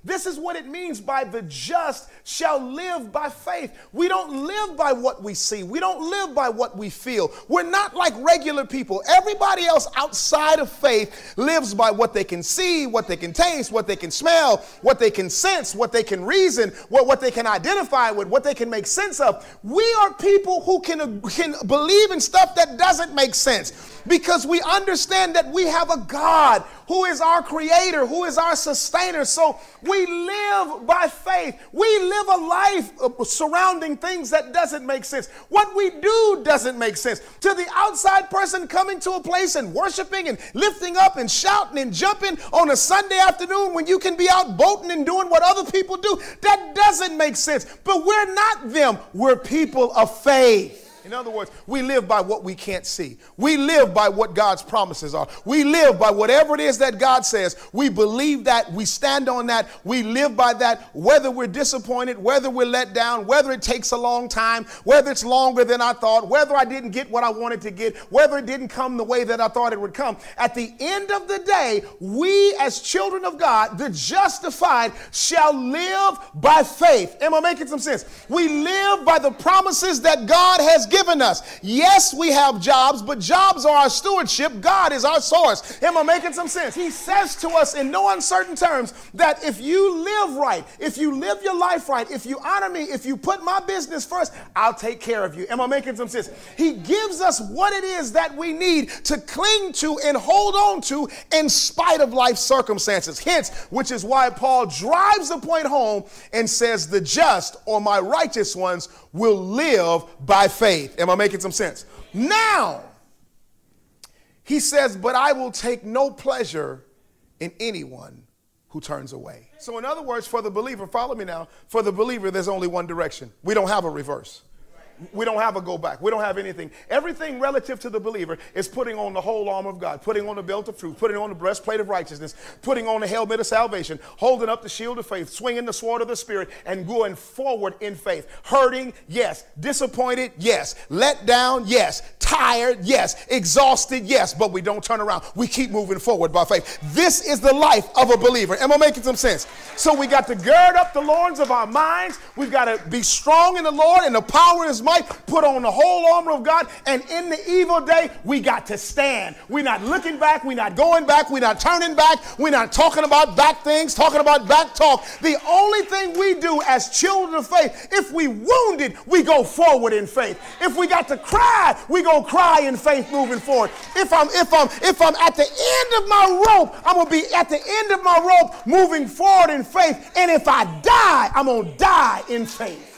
This is what it means by the just shall live by faith. We don't live by what we see. We don't live by what we feel. We're not like regular people. Everybody else outside of faith lives by what they can see, what they can taste, what they can smell, what they can sense, what they can reason, what they can identify with, what they can make sense of. We are people who can believe in stuff that doesn't make sense, because we understand that we have a God who is our creator, who is our sustainer. So we live by faith. We live a life surrounding things that doesn't make sense. What we do doesn't make sense. To the outside person coming to a place and worshiping and lifting up and shouting and jumping on a Sunday afternoon when you can be out boating and doing what other people do, that doesn't make sense. But we're not them. We're people of faith. In other words, we live by what we can't see. We live by what God's promises are. We live by whatever it is that God says. We believe that. We stand on that. We live by that, whether we're disappointed, whether we're let down, whether it takes a long time, whether it's longer than I thought, whether I didn't get what I wanted to get, whether it didn't come the way that I thought it would come. At the end of the day, we as children of God, the justified, shall live by faith. Am I making some sense? We live by the promises that God has given us. Yes, we have jobs, but jobs are our stewardship. God is our source. Am I making some sense? He says to us in no uncertain terms that if you live right, if you live your life right, if you honor me, if you put my business first, I'll take care of you. Am I making some sense? He gives us what it is that we need to cling to and hold on to in spite of life circumstances. Hence, which is why Paul drives the point home and says the just, or my righteous ones, will live by faith. Am I making some sense? Now, he says, but I will take no pleasure in anyone who turns away. So in other words, for the believer, follow me now, for the believer, there's only one direction. We don't have a reverse. We don't have a go back. We don't have anything. Everything relative to the believer is putting on the whole armor of God, putting on the belt of truth, putting on the breastplate of righteousness, putting on the helmet of salvation, holding up the shield of faith, swinging the sword of the Spirit, and going forward in faith. Hurting, yes. Disappointed, yes. Let down, yes. Tired, yes. Exhausted, yes. But we don't turn around. We keep moving forward by faith. This is the life of a believer. Am I making some sense? So we got to gird up the loins of our minds. We've got to be strong in the Lord and the power of his might. Put on the whole armor of God, and in the evil day, we got to stand. We're not looking back. We're not going back. We're not turning back. We're not talking about back things, talking about back talk. The only thing we do as children of faith, if we wounded, we go forward in faith. If we got to cry, we go cry in faith moving forward. If I'm at the end of my rope, I'm going to be at the end of my rope moving forward in faith. And if I die, I'm going to die in faith.